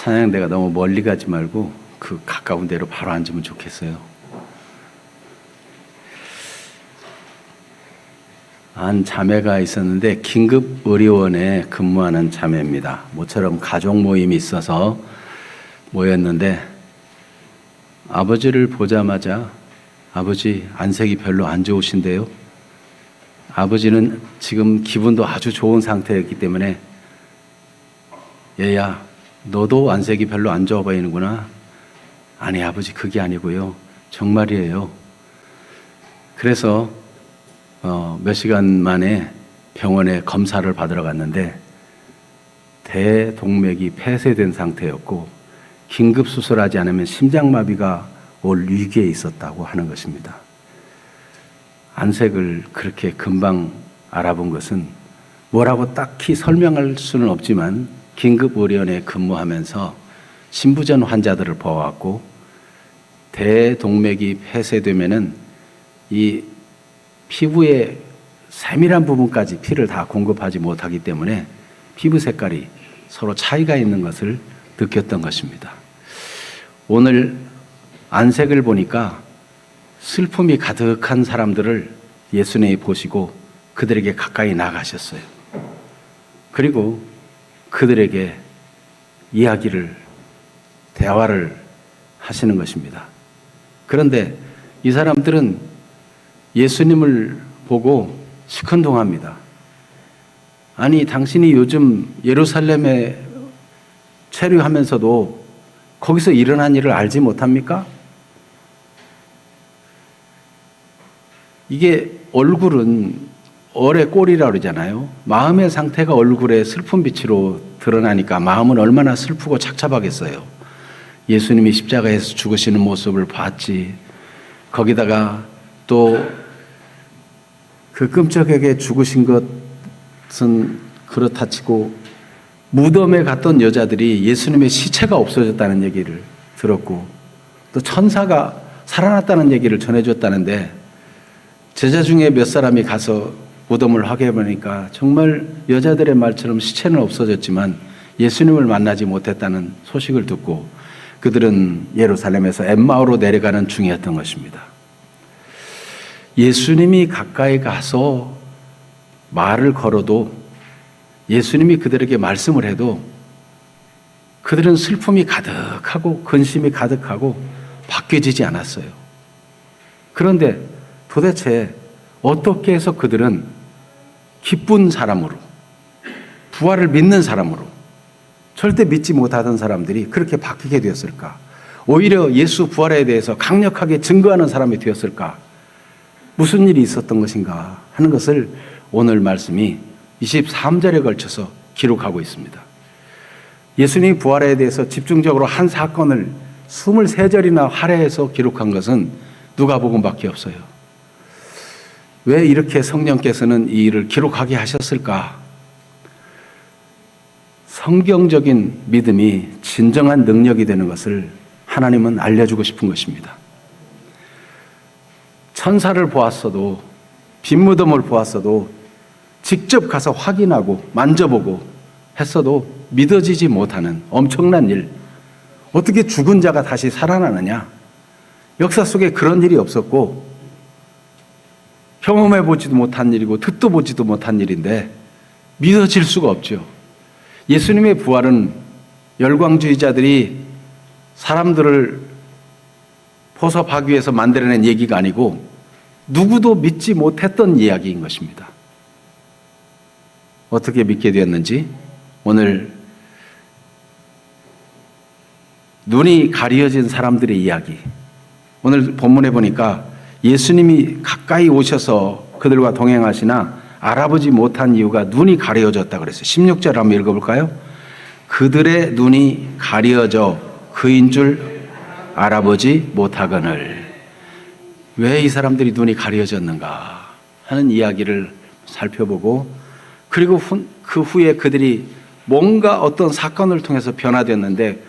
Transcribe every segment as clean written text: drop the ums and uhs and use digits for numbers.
찬양대가 너무 멀리 가지 말고 그 가까운 데로 바로 앉으면 좋겠어요. 한 자매가 있었는데 긴급의료원에 근무하는 자매입니다. 모처럼 가족 모임이 있어서 모였는데 아버지를 보자마자 아버지 안색이 별로 안 좋으신데요. 아버지는 지금 기분도 아주 좋은 상태였기 때문에 얘야 너도 안색이 별로 안 좋아 보이는구나. 아니 아버지 그게 아니고요. 정말이에요. 그래서 몇 시간 만에 병원에 검사를 받으러 갔는데 대동맥이 폐쇄된 상태였고 긴급 수술하지 않으면 심장마비가 올 위기에 있었다고 하는 것입니다. 안색을 그렇게 금방 알아본 것은 뭐라고 딱히 설명할 수는 없지만 긴급의료원에 근무하면서 신부전 환자들을 보아왔고 대동맥이 폐쇄되면은 이 피부의 세밀한 부분까지 피를 다 공급하지 못하기 때문에 피부 색깔이 서로 차이가 있는 것을 느꼈던 것입니다. 오늘 안색을 보니까 슬픔이 가득한 사람들을 예수님이 보시고 그들에게 가까이 나가셨어요. 그리고 그들에게 대화를 하시는 것입니다. 그런데 이 사람들은 예수님을 보고 시큰둥합니다. 아니 당신이 요즘 예루살렘에 체류하면서도 거기서 일어난 일을 알지 못합니까? 이게 얼굴은 얼의 꼴이라고 그러잖아요. 마음의 상태가 얼굴에 슬픈 빛으로 드러나니까 마음은 얼마나 슬프고 착잡하겠어요. 예수님이 십자가에서 죽으시는 모습을 봤지. 거기다가 또 그 끔찍하게 죽으신 것은 그렇다 치고 무덤에 갔던 여자들이 예수님의 시체가 없어졌다는 얘기를 들었고 또 천사가 살아났다는 얘기를 전해줬다는데 제자 중에 몇 사람이 가서 무덤을 확인해 보니까 정말 여자들의 말처럼 시체는 없어졌지만 예수님을 만나지 못했다는 소식을 듣고 그들은 예루살렘에서 엠마오로 내려가는 중이었던 것입니다. 예수님이 가까이 가서 말을 걸어도 예수님이 그들에게 말씀을 해도 그들은 슬픔이 가득하고 근심이 가득하고 바뀌어지지 않았어요. 그런데 도대체 어떻게 해서 그들은 기쁜 사람으로 부활을 믿는 사람으로 절대 믿지 못하던 사람들이 그렇게 바뀌게 되었을까? 오히려 예수 부활에 대해서 강력하게 증거하는 사람이 되었을까? 무슨 일이 있었던 것인가 하는 것을 오늘 말씀이 23절에 걸쳐서 기록하고 있습니다. 예수님 부활에 대해서 집중적으로 한 사건을 23절이나 할애해서 기록한 것은 누가복음밖에 없어요. 왜 이렇게 성령께서는 이 일을 기록하게 하셨을까? 성경적인 믿음이 진정한 능력이 되는 것을 하나님은 알려주고 싶은 것입니다. 천사를 보았어도 빈무덤을 보았어도 직접 가서 확인하고 만져보고 했어도 믿어지지 못하는 엄청난 일. 어떻게 죽은 자가 다시 살아나느냐? 역사 속에 그런 일이 없었고 경험해 보지도 못한 일이고 듣도 보지도 못한 일인데 믿어질 수가 없죠. 예수님의 부활은 열광주의자들이 사람들을 포섭하기 위해서 만들어낸 얘기가 아니고 누구도 믿지 못했던 이야기인 것입니다. 어떻게 믿게 되었는지 오늘 눈이 가려진 사람들의 이야기. 오늘 본문에 보니까 예수님이 가까이 오셔서 그들과 동행하시나 알아보지 못한 이유가 눈이 가려졌다 그랬어요. 16절 한번 읽어볼까요? 그들의 눈이 가려져 그인 줄 알아보지 못하거늘. 왜 이 사람들이 눈이 가려졌는가 하는 이야기를 살펴보고 그리고 그 후에 그들이 뭔가 어떤 사건을 통해서 변화되었는데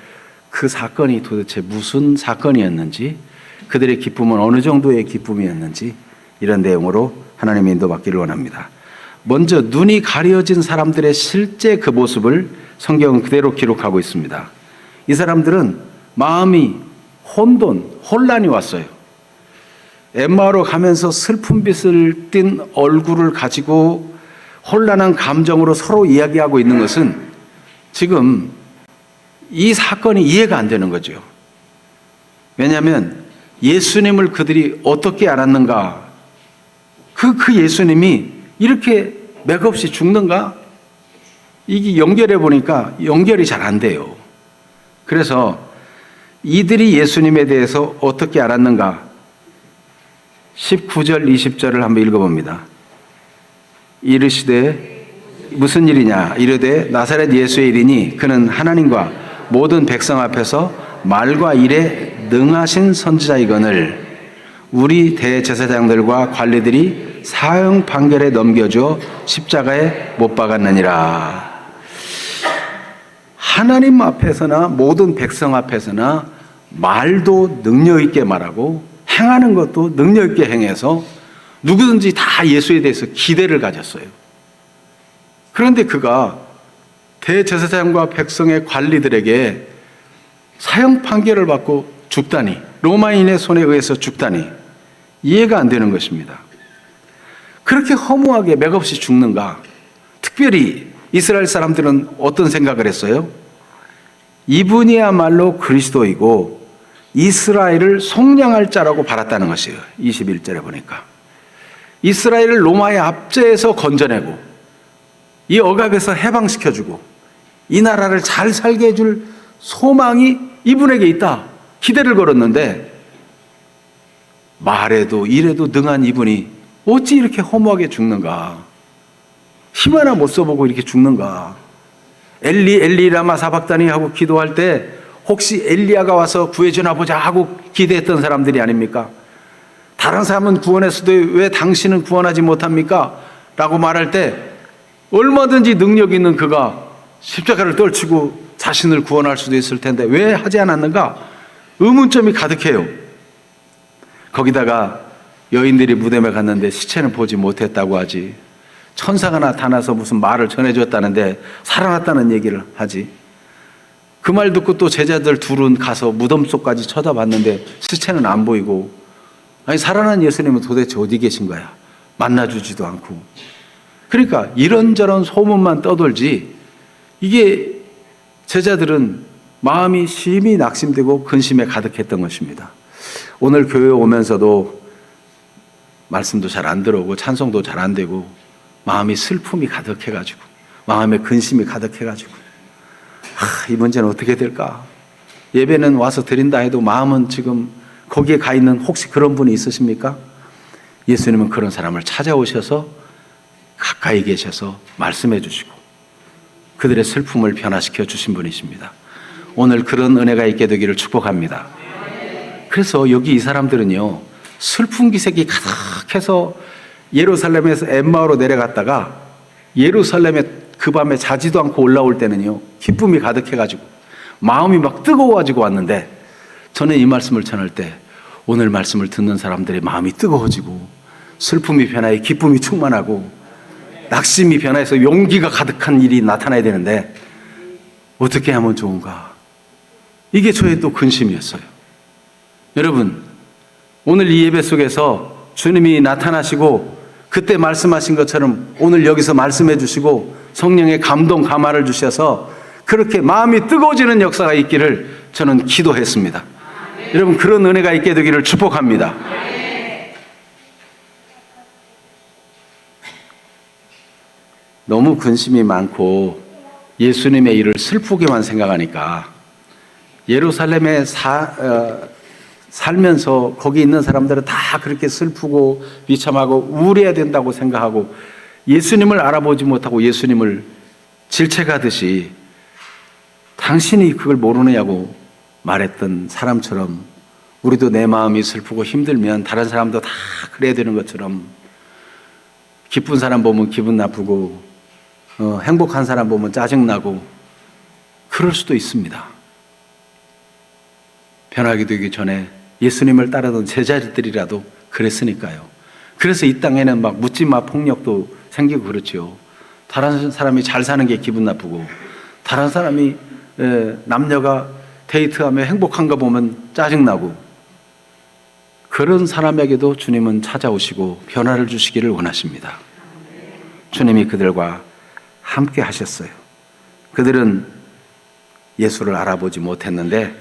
그 사건이 도대체 무슨 사건이었는지 그들의 기쁨은 어느 정도의 기쁨이었는지 이런 내용으로 하나님의 인도받기를 원합니다. 먼저 눈이 가려진 사람들의 실제 그 모습을 성경은 그대로 기록하고 있습니다. 이 사람들은 마음이 혼란이 왔어요. 엠마오로 가면서 슬픈 빛을 띤 얼굴을 가지고 혼란한 감정으로 서로 이야기하고 있는 것은 지금 이 사건이 이해가 안 되는 거죠. 왜냐하면 예수님을 그들이 어떻게 알았는가? 그 예수님이 이렇게 맥없이 죽는가? 이게 연결해 보니까 연결이 잘 안 돼요. 그래서 이들이 예수님에 대해서 어떻게 알았는가? 19절, 20절을 한번 읽어봅니다. 이르시되 무슨 일이냐? 이르되 나사렛 예수의 일이니 그는 하나님과 모든 백성 앞에서 말과 일에 능하신 선지자이거늘 우리 대제사장들과 관리들이 사형 판결에 넘겨줘 십자가에 못 박았느니라. 하나님 앞에서나 모든 백성 앞에서나 말도 능력 있게 말하고 행하는 것도 능력 있게 행해서 누구든지 다 예수에 대해서 기대를 가졌어요. 그런데 그가 대제사장과 백성의 관리들에게 사형 판결을 받고 죽다니, 로마인의 손에 의해서 죽다니 이해가 안 되는 것입니다. 그렇게 허무하게 맥없이 죽는가? 특별히 이스라엘 사람들은 어떤 생각을 했어요? 이분이야말로 그리스도이고 이스라엘을 속량할 자라고 바랐다는 것이에요. 21절에 보니까 이스라엘을 로마의 압제에서 건져내고 이 억압에서 해방시켜주고 이 나라를 잘 살게 해줄 소망이 이분에게 있다. 기대를 걸었는데 말에도 일에도 능한 이분이 어찌 이렇게 허무하게 죽는가? 힘 하나 못 써보고 이렇게 죽는가? 엘리 엘리 라마 사박다니 하고 기도할 때 혹시 엘리야가 와서 구해주나 보자 하고 기대했던 사람들이 아닙니까? 다른 사람은 구원했어도 왜 당신은 구원하지 못합니까? 라고 말할 때 얼마든지 능력 있는 그가 십자가를 떨치고 자신을 구원할 수도 있을 텐데 왜 하지 않았는가? 의문점이 가득해요. 거기다가 여인들이 무덤에 갔는데 시체는 보지 못했다고 하지. 천사가 나타나서 무슨 말을 전해줬다는데 살아났다는 얘기를 하지. 그 말 듣고 또 제자들 둘은 가서 무덤 속까지 쳐다봤는데 시체는 안 보이고, 아니 살아난 예수님은 도대체 어디 계신 거야? 만나주지도 않고. 그러니까 이런저런 소문만 떠돌지 이게 제자들은 마음이 심히 낙심되고 근심에 가득했던 것입니다. 오늘 교회 오면서도 말씀도 잘 안 들어오고 찬송도 잘 안 되고 마음이 슬픔이 가득해가지고 마음에 근심이 가득해가지고 이 문제는 어떻게 될까? 예배는 와서 드린다 해도 마음은 지금 거기에 가 있는 혹시 그런 분이 있으십니까? 예수님은 그런 사람을 찾아오셔서 가까이 계셔서 말씀해 주시고 그들의 슬픔을 변화시켜 주신 분이십니다. 오늘 그런 은혜가 있게 되기를 축복합니다. 그래서 여기 이 사람들은요, 슬픈 기색이 가득해서 예루살렘에서 엠마오로 내려갔다가 예루살렘에 그 밤에 자지도 않고 올라올 때는요, 기쁨이 가득해가지고 마음이 막 뜨거워가지고 왔는데, 저는 이 말씀을 전할 때 오늘 말씀을 듣는 사람들의 마음이 뜨거워지고 슬픔이 변화해 기쁨이 충만하고 낙심이 변화해서 용기가 가득한 일이 나타나야 되는데 어떻게 하면 좋은가? 이게 저의 또 근심이었어요. 여러분, 오늘 이 예배 속에서 주님이 나타나시고 그때 말씀하신 것처럼 오늘 여기서 말씀해 주시고 성령의 감동 감화를 주셔서 그렇게 마음이 뜨거워지는 역사가 있기를 저는 기도했습니다. 여러분, 그런 은혜가 있게 되기를 축복합니다. 너무 근심이 많고 예수님의 일을 슬프게만 생각하니까 예루살렘에 살면서 거기 있는 사람들은 다 그렇게 슬프고 비참하고 우울해야 된다고 생각하고 예수님을 알아보지 못하고 예수님을 질책하듯이 당신이 그걸 모르느냐고 말했던 사람처럼 우리도 내 마음이 슬프고 힘들면 다른 사람도 다 그래야 되는 것처럼 기쁜 사람 보면 기분 나쁘고 행복한 사람 보면 짜증나고 그럴 수도 있습니다. 변하게 되기 전에 예수님을 따르던 제자들이라도 그랬으니까요. 그래서 이 땅에는 막 묻지마 폭력도 생기고 그렇죠. 다른 사람이 잘 사는 게 기분 나쁘고 다른 사람이 남녀가 데이트하며 행복한 거 보면 짜증나고, 그런 사람에게도 주님은 찾아오시고 변화를 주시기를 원하십니다. 주님이 그들과 함께 하셨어요. 그들은 예수를 알아보지 못했는데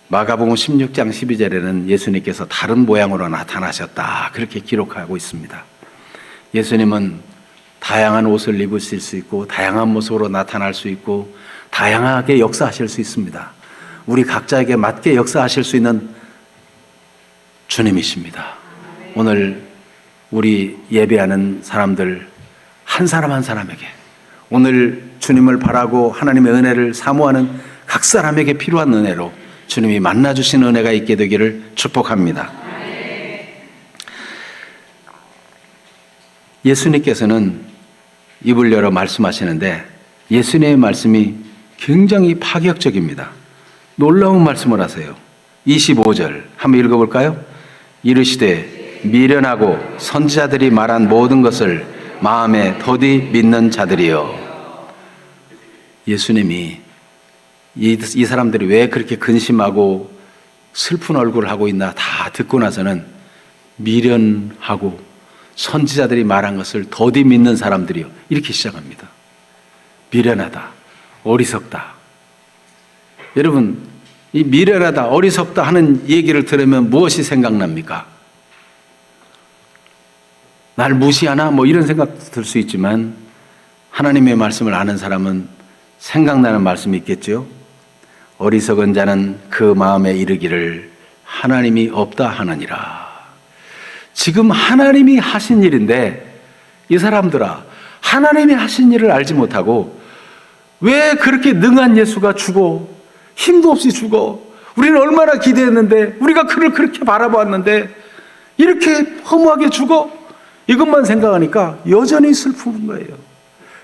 마가복음 16장 12절에는 예수님께서 다른 모양으로 나타나셨다, 그렇게 기록하고 있습니다. 예수님은 다양한 옷을 입으실 수 있고 다양한 모습으로 나타날 수 있고 다양하게 역사하실 수 있습니다. 우리 각자에게 맞게 역사하실 수 있는 주님이십니다. 오늘 우리 예배하는 사람들 한 사람 한 사람에게, 오늘 주님을 바라고 하나님의 은혜를 사모하는 각 사람에게 필요한 은혜로 주님이 만나주신 은혜가 있게 되기를 축복합니다. 예수님께서는 입을 열어 말씀하시는데 예수님의 말씀이 굉장히 파격적입니다. 놀라운 말씀을 하세요. 25절 한번 읽어볼까요? 이르시되 미련하고 선지자들이 말한 모든 것을 마음에 더디 믿는 자들이여. 예수님이 이 사람들이 왜 그렇게 근심하고 슬픈 얼굴을 하고 있나 다 듣고 나서는 미련하고 선지자들이 말한 것을 더디 믿는 사람들이요, 이렇게 시작합니다. 미련하다, 어리석다. 여러분, 이 미련하다, 어리석다 하는 얘기를 들으면 무엇이 생각납니까? 날 무시하나? 뭐 이런 생각 들 수 있지만 하나님의 말씀을 아는 사람은 생각나는 말씀이 있겠죠. 어리석은 자는 그 마음에 이르기를 하나님이 없다 하느니라. 지금 하나님이 하신 일인데 이 사람들아, 하나님이 하신 일을 알지 못하고 왜 그렇게 능한 예수가 죽어, 힘도 없이 죽어, 우리는 얼마나 기대했는데, 우리가 그를 그렇게 바라보았는데 이렇게 허무하게 죽어, 이것만 생각하니까 여전히 슬픈 거예요.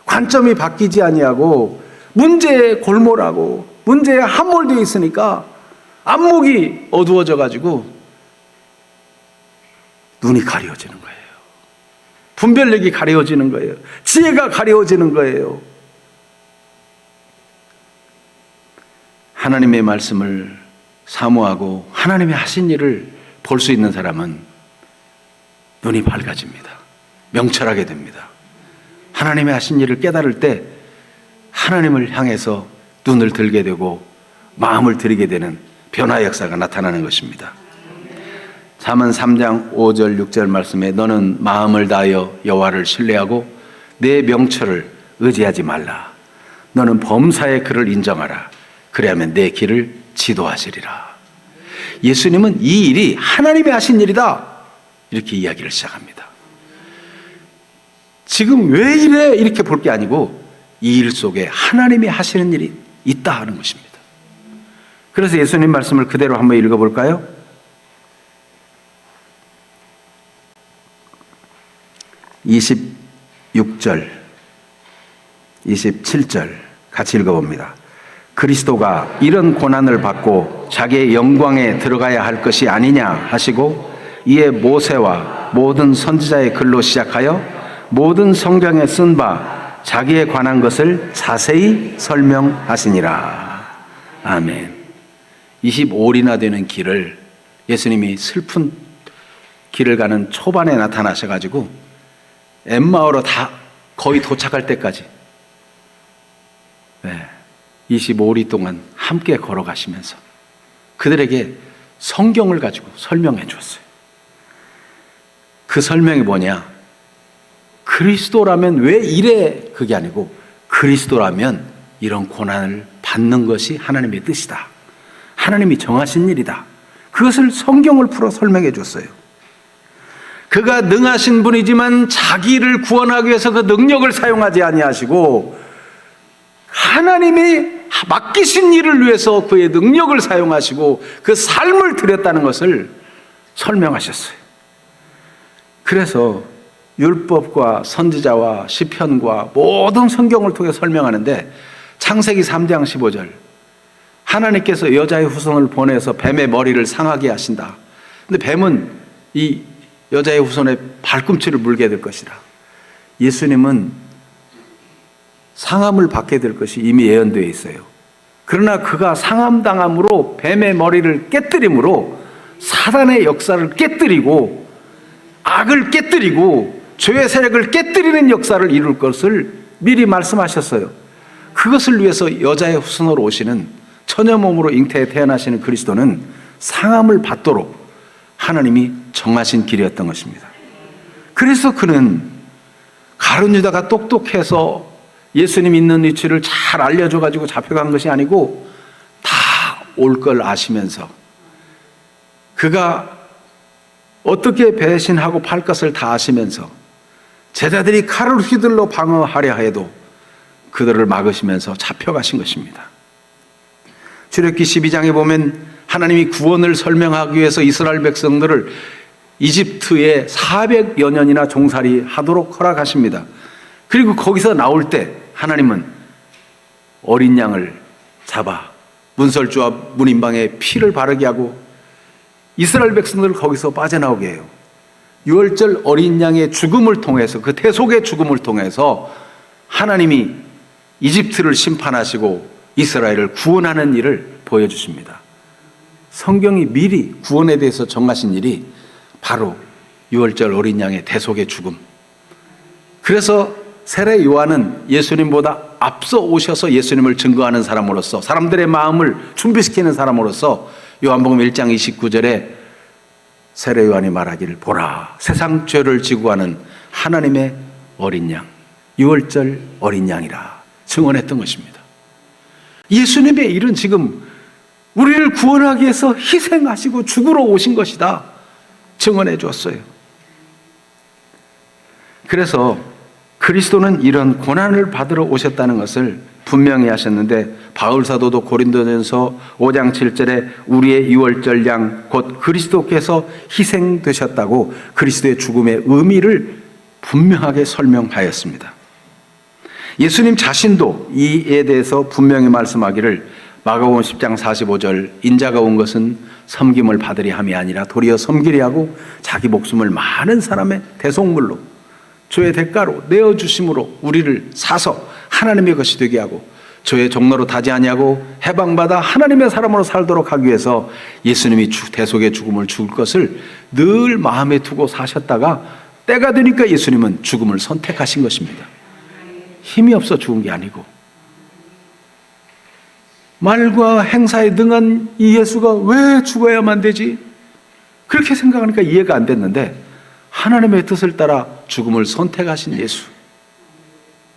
관점이 바뀌지 아니하고 문제에 골몰하고 문제에 함몰되어 있으니까 안목이 어두워져 가지고 눈이 가려워지는 거예요. 분별력이 가려워지는 거예요. 지혜가 가려워지는 거예요. 하나님의 말씀을 사모하고 하나님의 하신 일을 볼 수 있는 사람은 눈이 밝아집니다. 명철하게 됩니다. 하나님의 하신 일을 깨달을 때 하나님을 향해서 눈을 들게 되고 마음을 들이게 되는 변화 역사가 나타나는 것입니다. 잠언 3장 5절 6절 말씀에 너는 마음을 다하여 여호와를 신뢰하고 내 명철을 의지하지 말라. 너는 범사의 그를 인정하라. 그래야면 내 길을 지도하시리라. 예수님은 이 일이 하나님이 하신 일이다, 이렇게 이야기를 시작합니다. 지금 왜 이래 이렇게 볼 게 아니고 이 일 속에 하나님이 하시는 일이 있다 하는 것입니다. 그래서 예수님 말씀을 그대로 한번 읽어볼까요? 26절, 27절 같이 읽어봅니다. 그리스도가 이런 고난을 받고 자기의 영광에 들어가야 할 것이 아니냐 하시고 이에 모세와 모든 선지자의 글로 시작하여 모든 성경에 쓴 바 자기에 관한 것을 자세히 설명하시니라. 아멘. 25일이나 되는 길을 예수님이 슬픈 길을 가는 초반에 나타나셔가지고 엠마오로 다 거의 도착할 때까지 25리 동안 함께 걸어가시면서 그들에게 성경을 가지고 설명해 주었어요. 그 설명이 뭐냐? 그리스도라면 왜 이래? 그게 아니고 그리스도라면 이런 고난을 받는 것이 하나님의 뜻이다. 하나님이 정하신 일이다. 그것을 성경을 풀어 설명해 줬어요. 그가 능하신 분이지만 자기를 구원하기 위해서 그 능력을 사용하지 아니하시고 하나님이 맡기신 일을 위해서 그의 능력을 사용하시고 그 삶을 드렸다는 것을 설명하셨어요. 그래서 율법과 선지자와 시편과 모든 성경을 통해 설명하는데 창세기 3장 15절 하나님께서 여자의 후손을 보내서 뱀의 머리를 상하게 하신다. 근데 뱀은 이 여자의 후손의 발꿈치를 물게 될 것이다. 예수님은 상함을 받게 될 것이 이미 예언되어 있어요. 그러나 그가 상함당함으로 뱀의 머리를 깨뜨림으로 사단의 역사를 깨뜨리고 악을 깨뜨리고 죄의 세력을 깨뜨리는 역사를 이룰 것을 미리 말씀하셨어요. 그것을 위해서 여자의 후손으로 오시는 처녀 몸으로 잉태에 태어나시는 그리스도는 상함을 받도록 하나님이 정하신 길이었던 것입니다. 그래서 그는 가룟 유다가 똑똑해서 예수님 있는 위치를 잘 알려줘가지고 잡혀간 것이 아니고 다 올 걸 아시면서 그가 어떻게 배신하고 팔 것을 다 아시면서 제자들이 칼을 휘둘러 방어하려 해도 그들을 막으시면서 잡혀가신 것입니다. 출애굽기 12장에 보면 하나님이 구원을 설명하기 위해서 이스라엘 백성들을 이집트에 400여 년이나 종살이 하도록 허락하십니다. 그리고 거기서 나올 때 하나님은 어린 양을 잡아 문설주와 문인방에 피를 바르게 하고 이스라엘 백성들을 거기서 빠져나오게 해요. 유월절 어린 양의 죽음을 통해서, 그 태속의 죽음을 통해서 하나님이 이집트를 심판하시고 이스라엘을 구원하는 일을 보여주십니다. 성경이 미리 구원에 대해서 정하신 일이 바로 유월절 어린 양의 태속의 죽음. 그래서 세례 요한은 예수님보다 앞서 오셔서 예수님을 증거하는 사람으로서, 사람들의 마음을 준비시키는 사람으로서 요한복음 1장 29절에 세례 요한이 말하기를, 보라 세상 죄를 지고 가는 하나님의 어린 양, 유월절 어린 양이라 증언했던 것입니다. 예수님의 일은 지금 우리를 구원하기 위해서 희생하시고 죽으러 오신 것이다 증언해 주었어요. 그래서 그리스도는 이런 고난을 받으러 오셨다는 것을 분명히 하셨는데, 바울 사도도 고린도전서 5장 7절에 우리의 유월절 양 곧 그리스도께서 희생되셨다고 그리스도의 죽음의 의미를 분명하게 설명하였습니다. 예수님 자신도 이에 대해서 분명히 말씀하기를, 마가복음 10장 45절 인자가 온 것은 섬김을 받으려 함이 아니라 도리어 섬기려 하고 자기 목숨을 많은 사람의 대속물로 죄의 대가로 내어주심으로 우리를 사서 하나님의 것이 되게 하고 죄의 종로로 타지 아니하고 해방받아 하나님의 사람으로 살도록 하기 위해서 예수님이 대속의 죽음을 죽을 것을 늘 마음에 두고 사셨다가 때가 되니까 예수님은 죽음을 선택하신 것입니다. 힘이 없어 죽은 게 아니고, 말과 행사에 능한 이 예수가 왜 죽어야만 되지? 그렇게 생각하니까 이해가 안 됐는데, 하나님의 뜻을 따라 죽음을 선택하신 예수,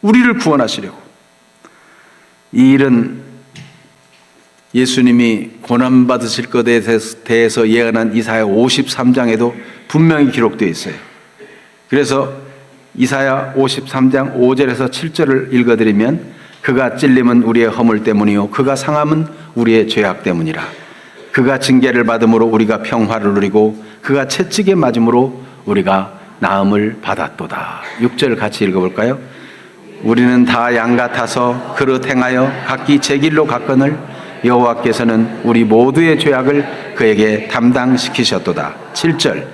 우리를 구원하시려고. 이 일은 예수님이 고난받으실 것에 대해서 예언한 이사야 53장에도 분명히 기록되어 있어요. 그래서 이사야 53장 5절에서 7절을 읽어드리면, 그가 찔림은 우리의 허물 때문이요 그가 상함은 우리의 죄악 때문이라. 그가 징계를 받음으로 우리가 평화를 누리고 그가 채찍에 맞음으로 우리가 나음을 받았도다. 6절 같이 읽어볼까요? 우리는 다 양 같아서 그릇 행하여 각기 제 길로 갔거늘 여호와께서는 우리 모두의 죄악을 그에게 담당시키셨도다. 7절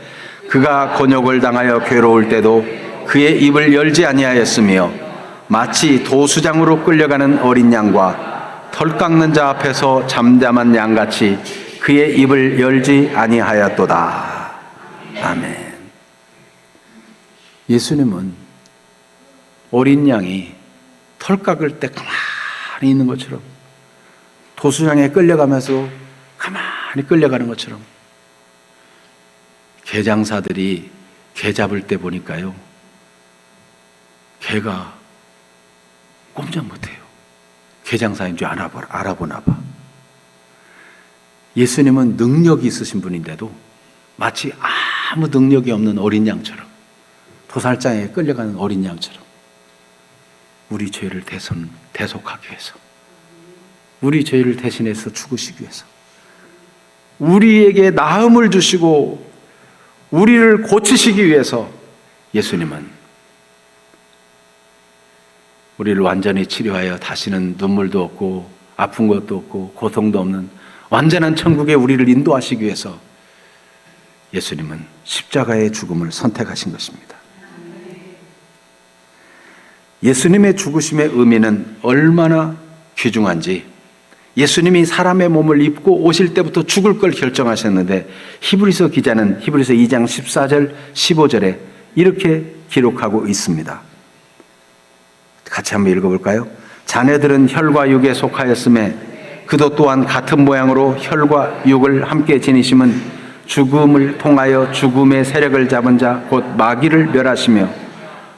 그가 곤욕을 당하여 괴로울 때도 그의 입을 열지 아니하였으며 마치 도수장으로 끌려가는 어린 양과 털 깎는 자 앞에서 잠잠한 양같이 그의 입을 열지 아니하였도다. 아멘. 예수님은 어린 양이 털 깎을 때 가만히 있는 것처럼, 도수장에 끌려가면서 가만히 끌려가는 것처럼, 개장사들이 개 잡을 때 보니까요, 개가 꼼짝 못해요. 개장사인 줄 알아보나 봐. 예수님은 능력이 있으신 분인데도 마치 아무 능력이 없는 어린 양처럼, 도살장에 끌려가는 어린 양처럼 우리 죄를 대속하기 위해서, 우리 죄를 대신해서 죽으시기 위해서, 우리에게 나음을 주시고 우리를 고치시기 위해서 예수님은 우리를 완전히 치료하여 다시는 눈물도 없고 아픈 것도 없고 고통도 없는 완전한 천국에 우리를 인도하시기 위해서 예수님은 십자가의 죽음을 선택하신 것입니다. 예수님의 죽으심의 의미는 얼마나 귀중한지 예수님이 사람의 몸을 입고 오실 때부터 죽을 걸 결정하셨는데 히브리서 기자는 히브리서 2장 14절 15절에 이렇게 기록하고 있습니다. 같이 한번 읽어볼까요? 자네들은 혈과 육에 속하였음에 그도 또한 같은 모양으로 혈과 육을 함께 지니심은 죽음을 통하여 죽음의 세력을 잡은 자 곧 마귀를 멸하시며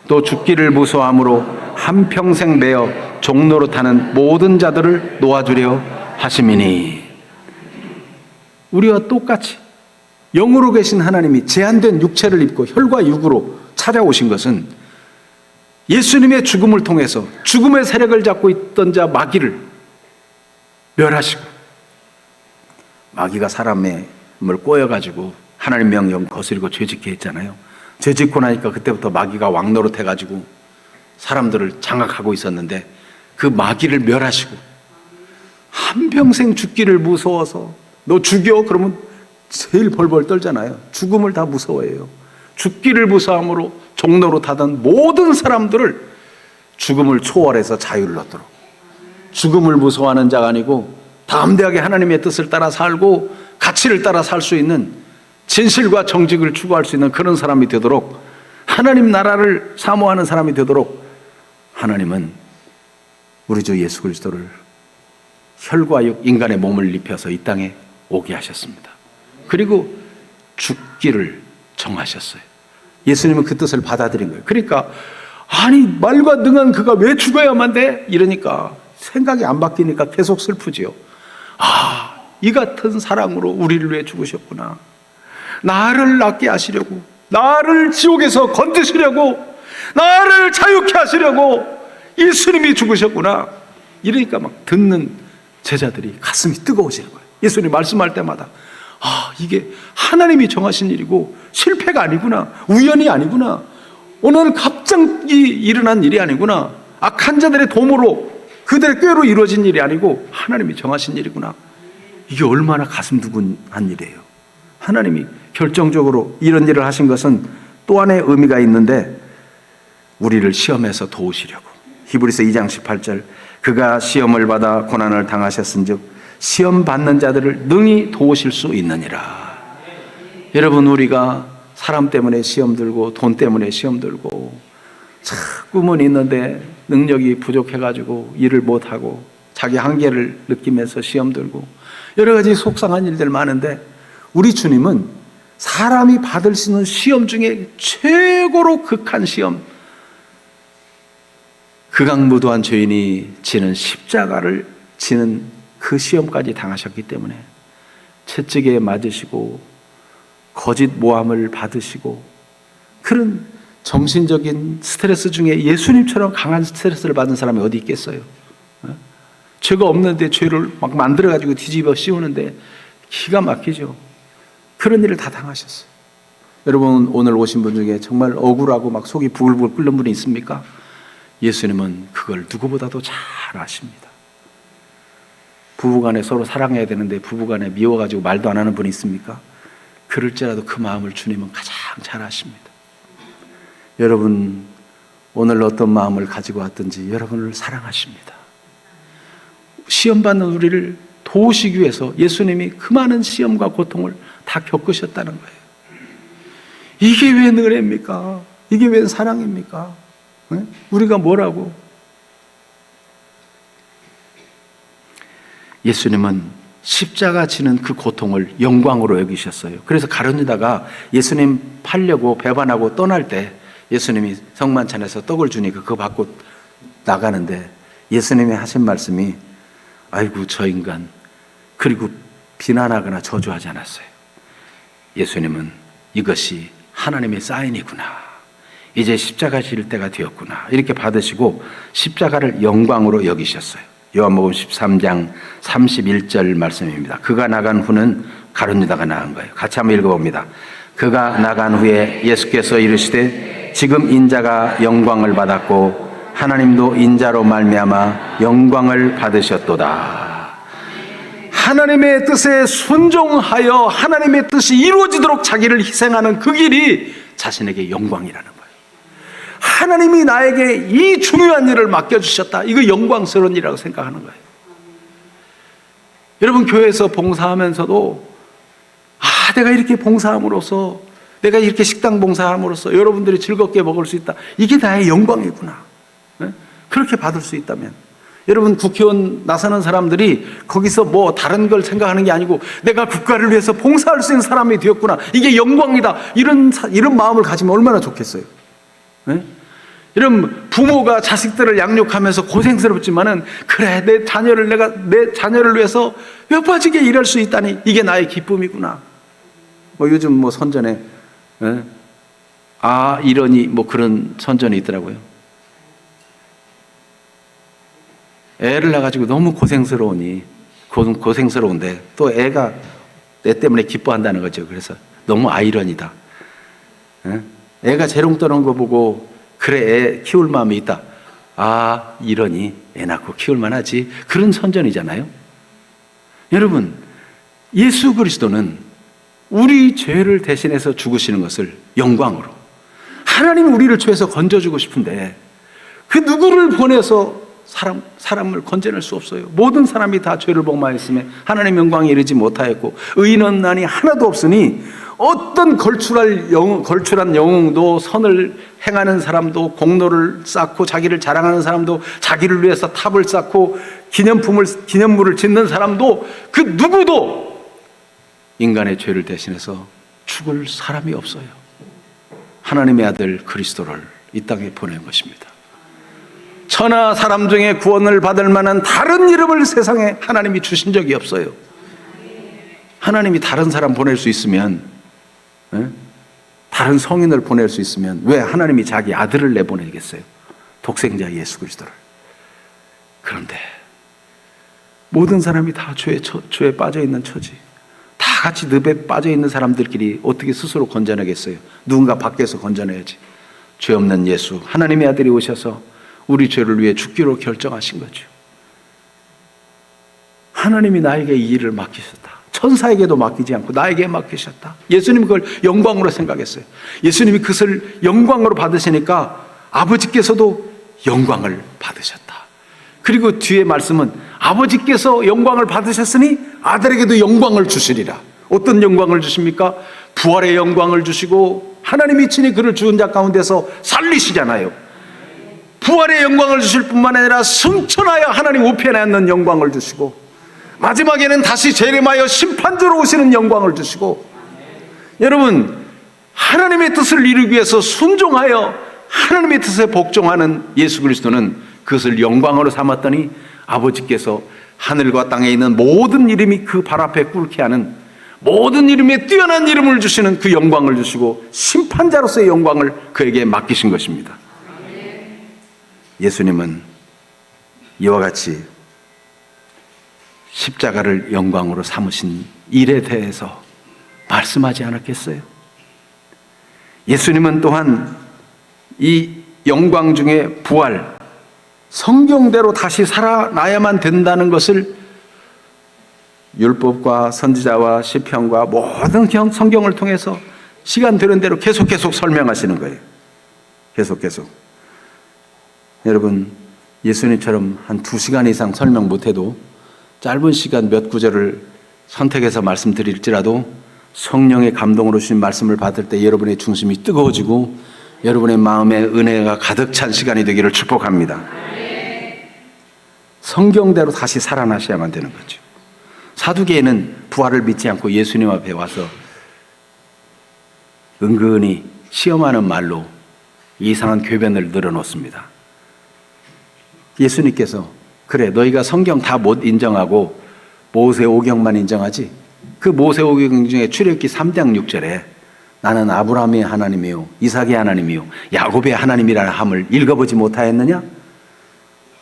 또 죽기를 무서워함으로 한평생 매어 종로로 타는 모든 자들을 놓아주려 하심이니. 우리와 똑같이 영으로 계신 하나님이 제한된 육체를 입고 혈과 육으로 찾아오신 것은 예수님의 죽음을 통해서 죽음의 세력을 잡고 있던 자 마귀를 멸하시고, 마귀가 사람의 을 꼬여가지고 하나님 명령 거스리고 죄짓게 했잖아요. 죄짓고 나니까 그때부터 마귀가 왕노릇 해가지고 사람들을 장악하고 있었는데 그 마귀를 멸하시고 한평생 죽기를 무서워서, 너 죽여? 그러면 제일 벌벌 떨잖아요. 죽음을 다 무서워해요. 죽기를 무서함으로 종로로 타던 모든 사람들을 죽음을 초월해서 자유를 얻도록, 죽음을 무서워하는 자가 아니고 담대하게 하나님의 뜻을 따라 살고 가치를 따라 살 수 있는, 진실과 정직을 추구할 수 있는 그런 사람이 되도록, 하나님 나라를 사모하는 사람이 되도록 하나님은 우리 주 예수 그리스도를 혈과 육 인간의 몸을 입혀서 이 땅에 오게 하셨습니다. 그리고 죽기를 정하셨어요. 예수님은 그 뜻을 받아들인 거예요. 그러니까 아니 말과 능한 그가 왜 죽어야만 돼? 이러니까 생각이 안 바뀌니까 계속 슬프지요. 아, 이 같은 사랑으로 우리를 위해 죽으셨구나. 나를 낫게 하시려고, 나를 지옥에서 건지시려고, 나를 자유케 하시려고 예수님이 죽으셨구나. 이러니까 막 듣는 제자들이 가슴이 뜨거워지는 거예요. 예수님 말씀할 때마다 아, 이게 하나님이 정하신 일이고 실패가 아니구나, 우연이 아니구나, 오늘 갑자기 일어난 일이 아니구나, 악한 자들의 도모로 그들의 꾀로 이루어진 일이 아니고 하나님이 정하신 일이구나. 이게 얼마나 가슴 두근한 일이에요. 하나님이 결정적으로 이런 일을 하신 것은 또 하나의 의미가 있는데, 우리를 시험에서 도우시려고. 히브리서 2장 18절, 그가 시험을 받아 고난을 당하셨은즉 시험 받는 자들을 능히 도우실 수 있느니라. 여러분, 우리가 사람 때문에 시험 들고 돈 때문에 시험 들고 꿈은 있는데 능력이 부족해가지고 일을 못하고 자기 한계를 느끼면서 시험 들고 여러 가지 속상한 일들 많은데, 우리 주님은 사람이 받을 수 있는 시험 중에 최고로 극한 시험, 극악무도한 죄인이 지는 십자가를 지는 그 시험까지 당하셨기 때문에 채찍에 맞으시고 거짓 모함을 받으시고 그런 정신적인 스트레스 중에 예수님처럼 강한 스트레스를 받은 사람이 어디 있겠어요? 죄가 없는데 죄를 막 만들어가지고 뒤집어 씌우는데 기가 막히죠. 그런 일을 다 당하셨어요. 여러분, 오늘 오신 분 중에 정말 억울하고 막 속이 부글부글 끓는 분이 있습니까? 예수님은 그걸 누구보다도 잘 아십니다. 부부간에 서로 사랑해야 되는데 부부간에 미워가지고 말도 안 하는 분이 있습니까? 그럴지라도 그 마음을 주님은 가장 잘 아십니다. 여러분, 오늘 어떤 마음을 가지고 왔든지 여러분을 사랑하십니다. 시험받는 우리를 도우시기 위해서 예수님이 그 많은 시험과 고통을 다 겪으셨다는 거예요. 이게 왜 은혜입니까? 이게 왜 사랑입니까? 네? 우리가 뭐라고? 예수님은 십자가 지는 그 고통을 영광으로 여기셨어요. 그래서 가룟 유다가 예수님 팔려고 배반하고 떠날 때 예수님이 성만찬에서 떡을 주니까 그거 받고 나가는데 예수님이 하신 말씀이 아이고 저 인간, 그리고 비난하거나 저주하지 않았어요. 예수님은 이것이 하나님의 사인이구나, 이제 십자가 질 때가 되었구나, 이렇게 받으시고 십자가를 영광으로 여기셨어요. 요한복음 13장 31절 말씀입니다. 그가 나간 후는 가룟 유다가 나간 거예요. 같이 한번 읽어봅니다. 그가 나간 후에 예수께서 이르시되 지금 인자가 영광을 받았고 하나님도 인자로 말미암아 영광을 받으셨도다. 하나님의 뜻에 순종하여 하나님의 뜻이 이루어지도록 자기를 희생하는 그 길이 자신에게 영광이라는 거예요. 하나님이 나에게 이 중요한 일을 맡겨주셨다, 이거 영광스러운 일이라고 생각하는 거예요. 여러분, 교회에서 봉사하면서도 내가 이렇게 봉사함으로써, 내가 이렇게 식당 봉사함으로써 여러분들이 즐겁게 먹을 수 있다, 이게 나의 영광이구나, 그렇게 받을 수 있다면, 여러분, 국회의원 나서는 사람들이 거기서 뭐 다른 걸 생각하는 게 아니고 내가 국가를 위해서 봉사할 수 있는 사람이 되었구나, 이게 영광이다, 이런 마음을 가지면 얼마나 좋겠어요. 이런 부모가 자식들을 양육하면서 고생스럽지만은, 그래, 내 자녀를 위해서 뼈 빠지게 일할 수 있다니, 이게 나의 기쁨이구나. 뭐 요즘 뭐 선전에 이러니 뭐 그런 선전이 있더라고요. 애를 낳아가지고 너무 고생스러운데 또 애가 애 때문에 기뻐한다는 거죠. 그래서 너무 아이러니다. 애가 재롱 떠는 거 보고, 그래, 애 키울 마음이 있다, 이러니 애 낳고 키울만 하지, 그런 선전이잖아요. 여러분, 예수 그리스도는 우리 죄를 대신해서 죽으시는 것을 영광으로, 하나님은 우리를 죄에서 건져주고 싶은데 그 누구를 보내서 사람을 건져낼 수 없어요. 모든 사람이 다 죄를 범하였으며 하나님의 영광에 이르지 못하였고 의인은 아니 하나도 없으니, 어떤 걸출한 영웅도, 선을 행하는 사람도, 공로를 쌓고 자기를 자랑하는 사람도, 자기를 위해서 탑을 쌓고 기념물을 짓는 사람도, 그 누구도 인간의 죄를 대신해서 죽을 사람이 없어요. 하나님의 아들 그리스도를 이 땅에 보낸 것입니다. 천하 사람 중에 구원을 받을 만한 다른 이름을 세상에 하나님이 주신 적이 없어요. 하나님이 다른 사람 보낼 수 있으면, 다른 성인을 보낼 수 있으면 왜 하나님이 자기 아들을 내보내겠어요? 독생자 예수 그리스도를. 그런데 모든 사람이 다 죄에 빠져있는 처지, 다 같이 늪에 빠져있는 사람들끼리 어떻게 스스로 건져내겠어요? 누군가 밖에서 건져내야지. 죄 없는 예수, 하나님의 아들이 오셔서 우리 죄를 위해 죽기로 결정하신 거죠. 하나님이 나에게 이 일을 맡기셨다. 천사에게도 맡기지 않고 나에게 맡기셨다. 예수님이 그걸 영광으로 생각했어요. 예수님이 그것을 영광으로 받으시니까 아버지께서도 영광을 받으셨다. 그리고 뒤에 말씀은 아버지께서 영광을 받으셨으니 아들에게도 영광을 주시리라. 어떤 영광을 주십니까? 부활의 영광을 주시고, 하나님이 친히 그를 죽은 자 가운데서 살리시잖아요. 부활의 영광을 주실 뿐만 아니라 승천하여 하나님 우편에 앉는 영광을 주시고, 마지막에는 다시 재림하여 심판자로 오시는 영광을 주시고, 여러분, 하나님의 뜻을 이루기 위해서 순종하여 하나님의 뜻에 복종하는 예수 그리스도는 그것을 영광으로 삼았더니 아버지께서 하늘과 땅에 있는 모든 이름이 그 발 앞에 꿇게 하는, 모든 이름에 뛰어난 이름을 주시는 그 영광을 주시고 심판자로서의 영광을 그에게 맡기신 것입니다. 예수님은 이와 같이 십자가를 영광으로 삼으신 일에 대해서 말씀하지 않았겠어요? 예수님은 또한 이 영광 중에 부활, 성경대로 다시 살아나야만 된다는 것을 율법과 선지자와 시편과 모든 성경을 통해서 시간 되는 대로 계속 설명하시는 거예요. 계속. 여러분, 예수님처럼 한 2시간 이상 설명 못해도 짧은 시간 몇 구절을 선택해서 말씀드릴지라도 성령의 감동으로 주신 말씀을 받을 때 여러분의 중심이 뜨거워지고 여러분의 마음에 은혜가 가득 찬 시간이 되기를 축복합니다. 성경대로 다시 살아나셔야만 되는 거죠. 사두개인은 부활을 믿지 않고 예수님 앞에 와서 은근히 시험하는 말로 이상한 궤변을 늘어놓습니다. 예수님께서 그래, 너희가 성경 다 못 인정하고 모세오경만 인정하지? 그 모세오경 중에 출애굽기 3장 6절에 나는 아브라함의 하나님이요 이삭의 하나님이요 야곱의 하나님이라는 함을 읽어보지 못하였느냐?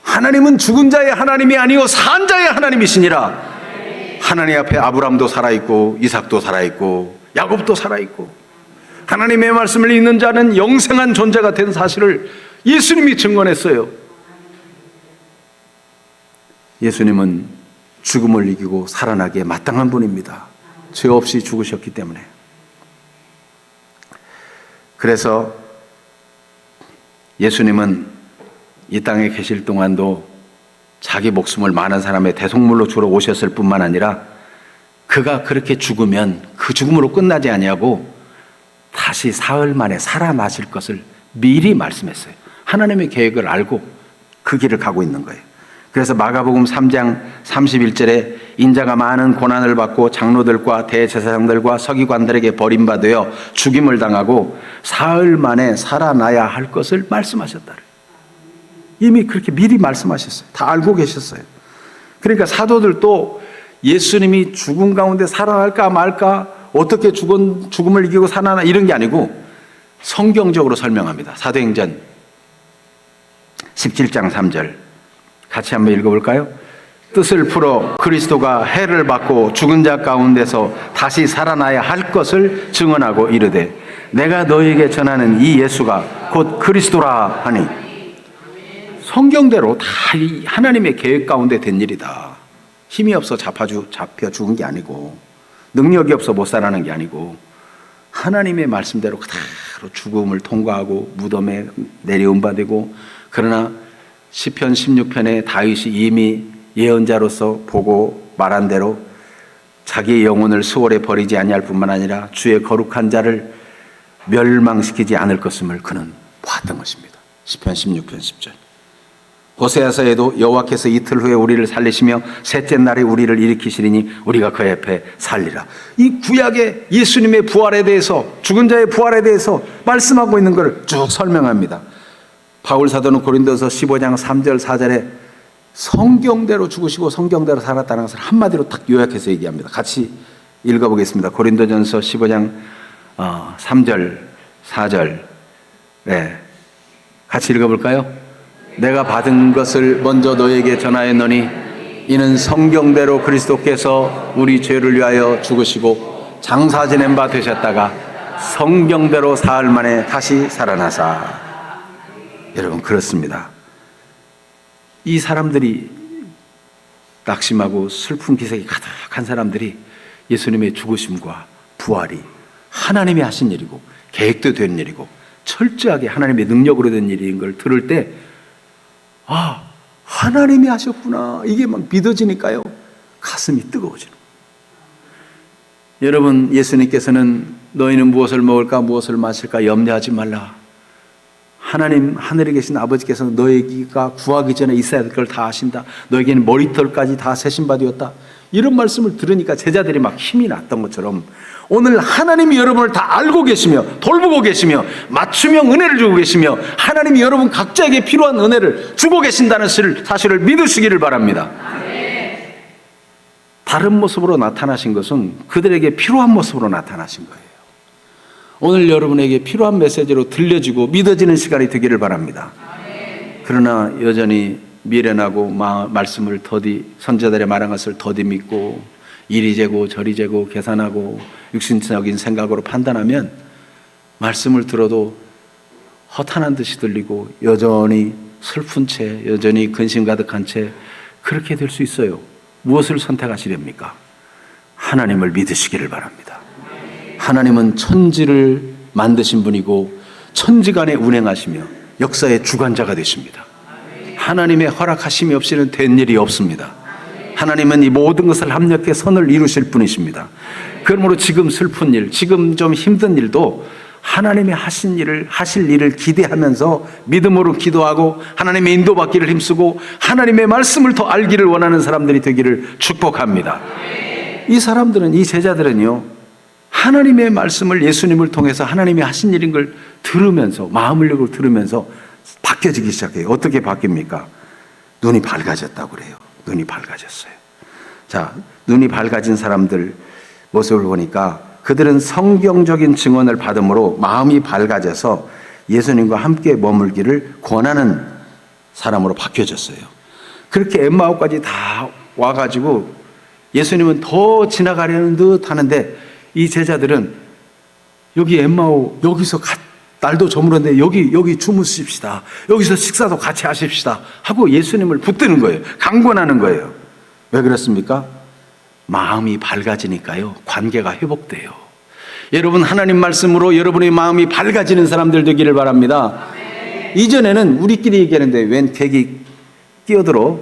하나님은 죽은 자의 하나님이 아니요 산 자의 하나님이시니라. 하나님 앞에 아브라함도 살아있고 이삭도 살아있고 야곱도 살아있고 하나님의 말씀을 읽는 자는 영생한 존재가 된 사실을 예수님이 증언했어요. 예수님은 죽음을 이기고 살아나기에 마땅한 분입니다. 죄 없이 죽으셨기 때문에. 그래서 예수님은 이 땅에 계실 동안도 자기 목숨을 많은 사람의 대속물로 주러 오셨을 뿐만 아니라 그가 그렇게 죽으면 그 죽음으로 끝나지 아니하고 다시 사흘 만에 살아나실 것을 미리 말씀했어요. 하나님의 계획을 알고 그 길을 가고 있는 거예요. 그래서 마가복음 3장 31절에 인자가 많은 고난을 받고 장로들과 대제사장들과 서기관들에게 버림받아 죽임을 당하고 사흘 만에 살아나야 할 것을 말씀하셨다. 이미 그렇게 미리 말씀하셨어요. 다 알고 계셨어요. 그러니까 사도들도 예수님이 죽음 가운데 살아날까 말까, 어떻게 죽음을 이기고 살아나, 이런 게 아니고 성경적으로 설명합니다. 사도행전 17장 3절 같이 한번 읽어볼까요? 뜻을 풀어 그리스도가 해를 받고 죽은 자 가운데서 다시 살아나야 할 것을 증언하고 이르되 내가 너희에게 전하는 이 예수가 곧 그리스도라 하니, 성경대로 다 하나님의 계획 가운데 된 일이다. 힘이 없어 잡혀 죽은 게 아니고, 능력이 없어 못 살아나는 게 아니고, 하나님의 말씀대로 그대로 죽음을 통과하고 무덤에 내려온 바 되고, 그러나 시편 16편에 다윗이 이미 예언자로서 보고 말한 대로 자기의 영혼을 수월에 버리지 아니할 뿐만 아니라 주의 거룩한 자를 멸망시키지 않을 것임을 그는 보았던 것입니다. 시편 16편 10절. 호세아서에도 여호와께서 이틀 후에 우리를 살리시며 셋째 날에 우리를 일으키시리니 우리가 그 앞에 살리라. 이 구약의 예수님의 부활에 대해서, 죽은 자의 부활에 대해서 말씀하고 있는 것을 쭉 설명합니다. 바울 사도는 고린도서 15장 3절 4절에 성경대로 죽으시고 성경대로 살았다는 것을 한마디로 딱 요약해서 얘기합니다. 같이 읽어보겠습니다. 고린도전서 15장 3절 4절. 네, 같이 읽어볼까요? 내가 받은 것을 먼저 너에게 전하였노니 이는 성경대로 그리스도께서 우리 죄를 위하여 죽으시고 장사 지낸 바 되셨다가 성경대로 사흘 만에 다시 살아나사. 여러분, 그렇습니다. 이 사람들이, 낙심하고 슬픈 기색이 가득한 사람들이 예수님의 죽으심과 부활이 하나님이 하신 일이고 계획도 된 일이고 철저하게 하나님의 능력으로 된 일인 걸 들을 때, 아, 하나님이 하셨구나, 이게 막 믿어지니까요, 가슴이 뜨거워지는 거예요. 여러분, 예수님께서는 너희는 무엇을 먹을까 무엇을 마실까 염려하지 말라. 하나님, 하늘에 계신 아버지께서 너희가 구하기 전에 있어야 될 걸 다 아신다. 너에게는 머리털까지 다 세신 바 되었다. 이런 말씀을 들으니까 제자들이 막 힘이 났던 것처럼 오늘 하나님이 여러분을 다 알고 계시며 돌보고 계시며 맞춤형 은혜를 주고 계시며 하나님이 여러분 각자에게 필요한 은혜를 주고 계신다는 사실을 믿으시기를 바랍니다. 다른 모습으로 나타나신 것은 그들에게 필요한 모습으로 나타나신 거예요. 오늘 여러분에게 필요한 메시지로 들려지고 믿어지는 시간이 되기를 바랍니다. 그러나 여전히 미련하고 말씀을 선자들의 말한 것을 더디 믿고 이리 재고 저리 재고 계산하고 육신적인 생각으로 판단하면 말씀을 들어도 허탄한 듯이 들리고 여전히 슬픈 채, 여전히 근심 가득한 채 그렇게 될 수 있어요. 무엇을 선택하시렵니까? 하나님을 믿으시기를 바랍니다. 하나님은 천지를 만드신 분이고 천지간에 운행하시며 역사의 주관자가 되십니다. 하나님의 허락하심이 없이는 된 일이 없습니다. 하나님은 이 모든 것을 합력해 선을 이루실 분이십니다. 그러므로 지금 슬픈 일, 지금 좀 힘든 일도 하나님이 하실 일을 기대하면서 믿음으로 기도하고 하나님의 인도받기를 힘쓰고 하나님의 말씀을 더 알기를 원하는 사람들이 되기를 축복합니다. 이 사람들은, 이 제자들은요, 하나님의 말씀을 예수님을 통해서 하나님이 하신 일인 걸 들으면서, 마음을 열고 들으면서 바뀌어지기 시작해요. 어떻게 바뀝니까? 눈이 밝아졌다고 그래요. 눈이 밝아졌어요. 자, 눈이 밝아진 사람들 모습을 보니까 그들은 성경적인 증언을 받음으로 마음이 밝아져서 예수님과 함께 머물기를 권하는 사람으로 바뀌어졌어요. 그렇게 엠마오까지 다 와가지고 예수님은 더 지나가려는 듯 하는데 이 제자들은 여기 엠마오, 여기서 날도 저물었는데 여기 주무십시다. 여기서 식사도 같이 하십시다. 하고 예수님을 붙드는 거예요. 강권하는 거예요. 왜 그렇습니까? 마음이 밝아지니까요, 관계가 회복돼요. 여러분, 하나님 말씀으로 여러분의 마음이 밝아지는 사람들 되기를 바랍니다. 이전에는 우리끼리 얘기하는데 웬 객이 끼어들어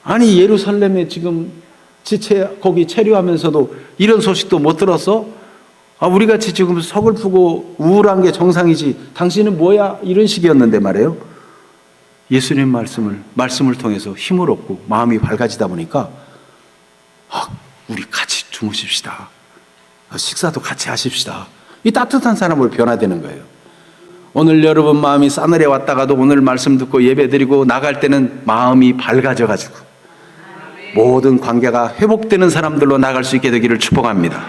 아니 예루살렘에 지금 지체 거기 체류하면서도 이런 소식도 못 들었어? 우리같이 지금 서글프고 우울한 게 정상이지 당신은 뭐야? 이런 식이었는데 말이에요. 예수님 말씀을 통해서 힘을 얻고 마음이 밝아지다 보니까 우리 같이 주무십시다. 식사도 같이 하십시다. 이 따뜻한 사람으로 변화되는 거예요. 오늘 여러분 마음이 싸늘해 왔다가도 오늘 말씀 듣고 예배드리고 나갈 때는 마음이 밝아져가지고 모든 관계가 회복되는 사람들로 나갈 수 있게 되기를 축복합니다.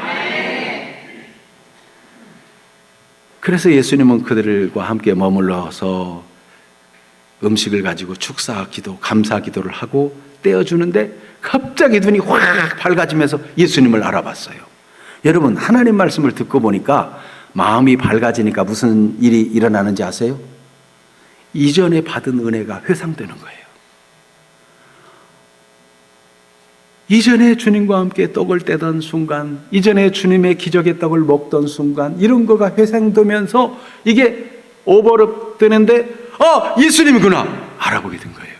그래서 예수님은 그들과 함께 머물러서 음식을 가지고 축사 기도, 감사 기도를 하고 떼어주는데 갑자기 눈이 확 밝아지면서 예수님을 알아봤어요. 여러분, 하나님 말씀을 듣고 보니까 마음이 밝아지니까 무슨 일이 일어나는지 아세요? 이전에 받은 은혜가 회상되는 거예요. 이전에 주님과 함께 떡을 떼던 순간, 이전에 주님의 기적의 떡을 먹던 순간, 이런 거가 회상되면서 이게 오버랩 되는데 예수님이구나 알아보게 된 거예요.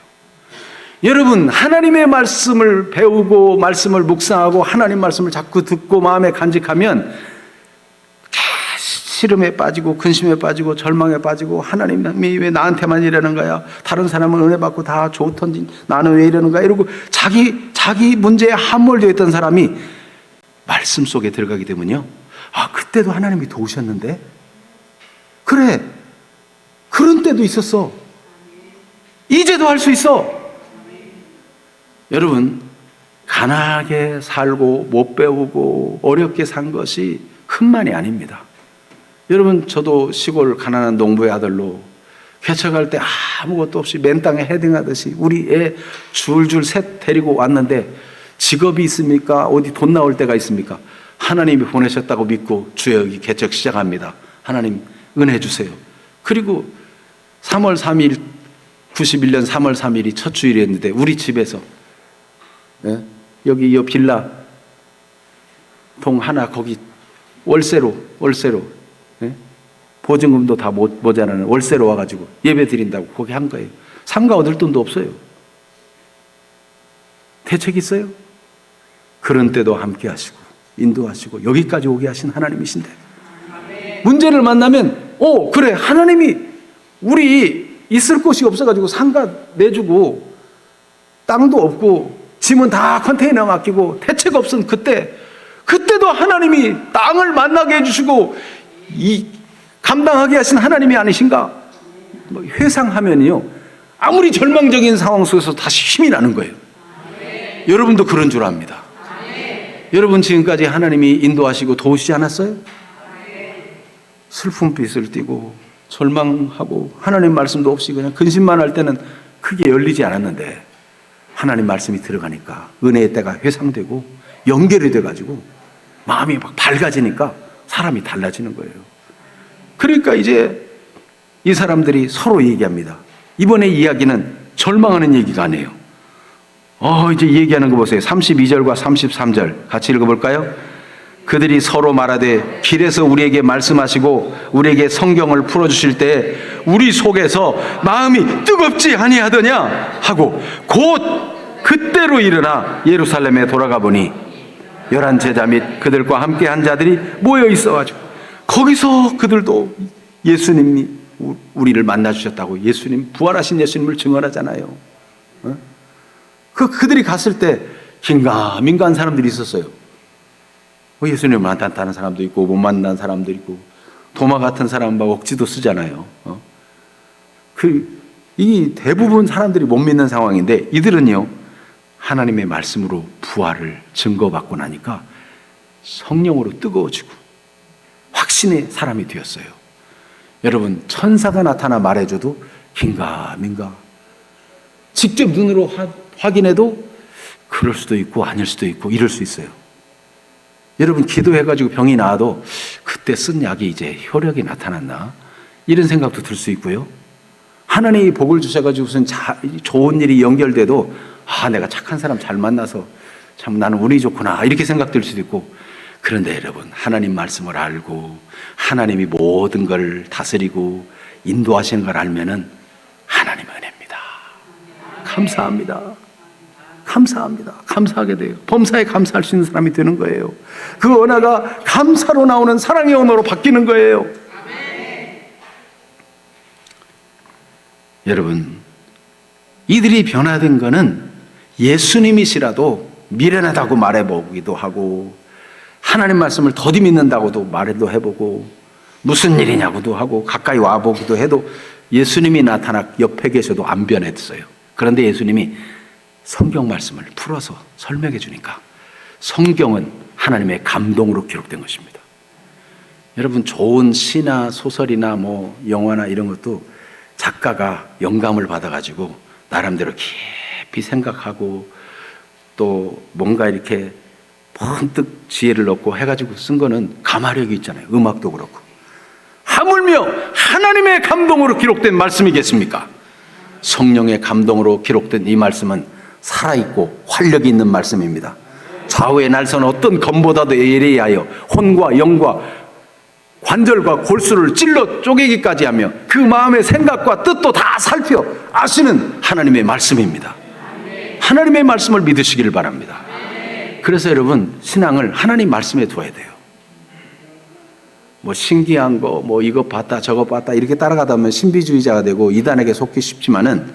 여러분, 하나님의 말씀을 배우고 말씀을 묵상하고 하나님 말씀을 자꾸 듣고 마음에 간직하면 시름에 빠지고 근심에 빠지고 절망에 빠지고 하나님이 왜 나한테만 이러는 거야? 다른 사람은 은혜 받고 다 좋던지 나는 왜 이러는 거야? 이러고 자기 문제에 함몰되어 있던 사람이 말씀 속에 들어가게 되면요, 그때도 하나님이 도우셨는데, 그래, 그런 때도 있었어. 이제도 할 수 있어. 여러분, 가난하게 살고 못 배우고 어렵게 산 것이 흠만이 아닙니다. 여러분, 저도 시골 가난한 농부의 아들로 개척할 때 아무것도 없이 맨 땅에 헤딩하듯이 우리 애 줄줄 셋 데리고 왔는데, 직업이 있습니까? 어디 돈 나올 때가 있습니까? 하나님이 보내셨다고 믿고 주여 여기 개척 시작합니다. 하나님 은혜 주세요. 그리고 3월 3일 91년 3월 3일이 첫 주일이었는데 우리 집에서 여기 이 빌라 동 하나 거기 월세로 보증금도 다 모자라는 월세로 와가지고 예배 드린다고 거기 한 거예요. 상가 얻을 돈도 없어요. 대책 있어요? 그런 때도 함께 하시고 인도하시고 여기까지 오게 하신 하나님이신데, 문제를 만나면 그래, 하나님이 우리 있을 곳이 없어가지고 상가 내주고 땅도 없고 짐은 다 컨테이너 맡기고 대책 없은 그때도 하나님이 땅을 만나게 해주시고 감당하게 하신 하나님이 아니신가? 회상하면요, 아무리 절망적인 상황 속에서 다시 힘이 나는 거예요. 여러분도 그런 줄 압니다. 여러분, 지금까지 하나님이 인도하시고 도우시지 않았어요? 슬픔빛을 띠고 절망하고 하나님 말씀도 없이 그냥 근심만 할 때는 크게 열리지 않았는데, 하나님 말씀이 들어가니까 은혜의 때가 회상되고 연결이 돼가지고 마음이 막 밝아지니까 사람이 달라지는 거예요. 그러니까 이제 이 사람들이 서로 얘기합니다. 이번에 이야기는 절망하는 얘기가 아니에요. 이제 얘기하는 거 보세요. 32절과 33절 같이 읽어볼까요? 그들이 서로 말하되 길에서 우리에게 말씀하시고 우리에게 성경을 풀어주실 때 우리 속에서 마음이 뜨겁지 아니하더냐 하고 곧 그때로 일어나 예루살렘에 돌아가 보니 11 제자 및 그들과 함께 한 자들이 모여 있어가지고, 거기서 그들도 예수님이 우리를 만나주셨다고 예수님, 부활하신 예수님을 증언하잖아요. 그들이 갔을 때 긴가민가한 사람들이 있었어요. 예수님을 만났다는 사람도 있고 못 만난 사람도 있고 도마 같은 사람 막 억지도 쓰잖아요. 이 대부분 사람들이 못 믿는 상황인데, 이들은요 하나님의 말씀으로 부활을 증거받고 나니까 성령으로 뜨거워지고 확신의 사람이 되었어요. 여러분, 천사가 나타나 말해줘도 긴가민가, 직접 눈으로 확인해도 그럴 수도 있고 아닐 수도 있고 이럴 수 있어요. 여러분, 기도해가지고 병이 나아도 그때 쓴 약이 이제 효력이 나타났나, 이런 생각도 들 수 있고요. 하나님이 복을 주셔가지고 무슨 좋은 일이 연결돼도 내가 착한 사람 잘 만나서 참 나는 운이 좋구나, 이렇게 생각될 수도 있고. 그런데 여러분, 하나님 말씀을 알고 하나님이 모든 걸 다스리고 인도하시는 걸 알면은 하나님의 은혜입니다. 감사합니다. 감사합니다. 감사하게 돼요. 범사에 감사할 수 있는 사람이 되는 거예요. 그 언어가 감사로 나오는 사랑의 언어로 바뀌는 거예요. 여러분, 이들이 변화된 거는 예수님이시라도 미련하다고 말해보기도 하고, 하나님 말씀을 더디 믿는다고도 말해도 해보고, 무슨 일이냐고도 하고, 가까이 와보기도 해도 예수님이 나타나 옆에 계셔도 안 변했어요. 그런데 예수님이 성경 말씀을 풀어서 설명해 주니까 성경은 하나님의 감동으로 기록된 것입니다. 여러분, 좋은 시나 소설이나 뭐 영화나 이런 것도 작가가 영감을 받아가지고 나름대로 깊이 생각하고 또 뭔가 이렇게 번뜩 지혜를 얻고 해가지고 쓴 거는 가마력이 있잖아요. 음악도 그렇고. 하물며 하나님의 감동으로 기록된 말씀이겠습니까? 성령의 감동으로 기록된 이 말씀은 살아있고 활력이 있는 말씀입니다. 좌우의 날선 어떤 검보다도 예리하여 혼과 영과 관절과 골수를 찔러 쪼개기까지 하며 그 마음의 생각과 뜻도 다 살펴 아시는 하나님의 말씀입니다. 하나님의 말씀을 믿으시기를 바랍니다. 그래서 여러분, 신앙을 하나님 말씀에 두어야 돼요. 뭐 신기한 거, 뭐 이거 봤다 저거 봤다 이렇게 따라가다 보면 신비주의자가 되고 이단에게 속기 쉽지만은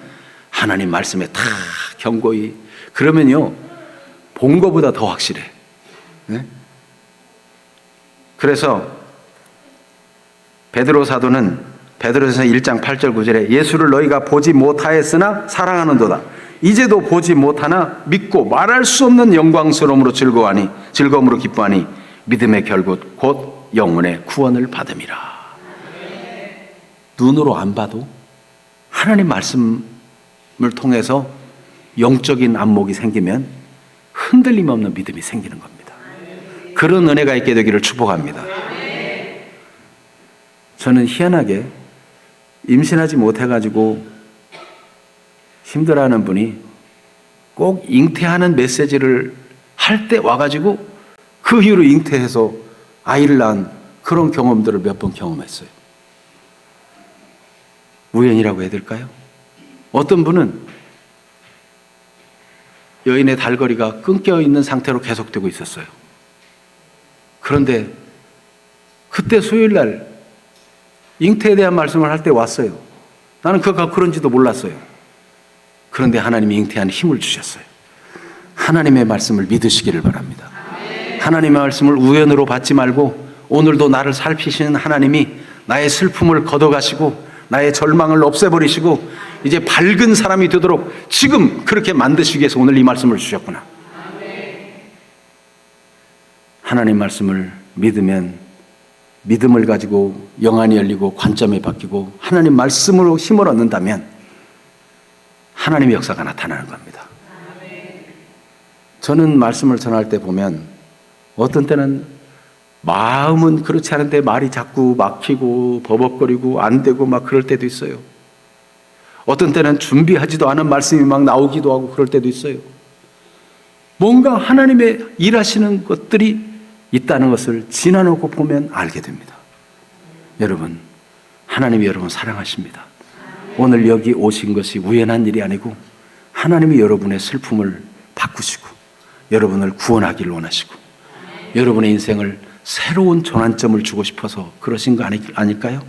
하나님 말씀에 다 경고히, 그러면요 본 거보다 더 확실해. 네? 그래서 베드로 사도는 베드로전서 1장 8절 9절에 예수를 너희가 보지 못하였으나 사랑하는도다. 이제도 보지 못하나 믿고 말할 수 없는 영광스러움으로 즐거움으로 기뻐하니 믿음의 결국 곧 영혼의 구원을 받음이라. 눈으로 안 봐도 하나님 말씀을 통해서 영적인 안목이 생기면 흔들림 없는 믿음이 생기는 겁니다. 그런 은혜가 있게 되기를 축복합니다. 저는 희한하게 임신하지 못해가지고 힘들어하는 분이 꼭 잉태하는 메시지를 할 때 와가지고 그 이후로 잉태해서 아이를 낳은 그런 경험들을 몇 번 경험했어요. 우연이라고 해야 될까요? 어떤 분은 여인의 달거리가 끊겨 있는 상태로 계속되고 있었어요. 그런데 그때 수요일날 잉태에 대한 말씀을 할 때 왔어요. 나는 그가 그런지도 몰랐어요. 그런데 하나님이 잉태한 힘을 주셨어요. 하나님의 말씀을 믿으시기를 바랍니다. 하나님의 말씀을 우연으로 받지 말고 오늘도 나를 살피시는 하나님이 나의 슬픔을 걷어가시고 나의 절망을 없애버리시고 이제 밝은 사람이 되도록 지금 그렇게 만드시기 위해서 오늘 이 말씀을 주셨구나. 하나님 말씀을 믿으면 믿음을 가지고 영안이 열리고 관점이 바뀌고 하나님 말씀으로 힘을 얻는다면 하나님의 역사가 나타나는 겁니다. 저는 말씀을 전할 때 보면 어떤 때는 마음은 그렇지 않은데 말이 자꾸 막히고 버벅거리고 안 되고 막 그럴 때도 있어요. 어떤 때는 준비하지도 않은 말씀이 막 나오기도 하고 그럴 때도 있어요. 뭔가 하나님의 일하시는 것들이 있다는 것을 지나놓고 보면 알게 됩니다. 여러분, 하나님이 여러분 사랑하십니다. 오늘 여기 오신 것이 우연한 일이 아니고 하나님이 여러분의 슬픔을 바꾸시고 여러분을 구원하기를 원하시고 여러분의 인생을 새로운 전환점을 주고 싶어서 그러신 거 아닐까요?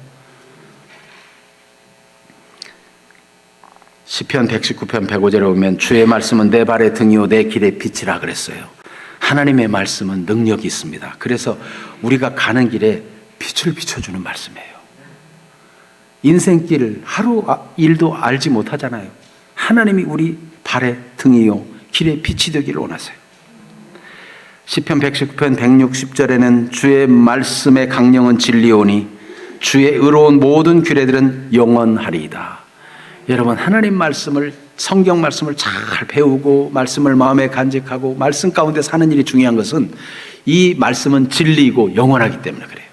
시편 119편 105절에 보면 주의 말씀은 내 발의 등이요 내 길의 빛이라 그랬어요. 하나님의 말씀은 능력이 있습니다. 그래서 우리가 가는 길에 빛을 비춰주는 말씀이에요. 인생길 하루 일도 알지 못하잖아요. 하나님이 우리 발의 등이요 길의 빛이 되기를 원하세요. 시편 119편 160절에는 주의 말씀의 강령은 진리오니 주의 의로운 모든 규례들은 영원하리이다. 여러분, 하나님 말씀을, 성경 말씀을 잘 배우고 말씀을 마음에 간직하고 말씀 가운데 사는 일이 중요한 것은 이 말씀은 진리이고 영원하기 때문에 그래요.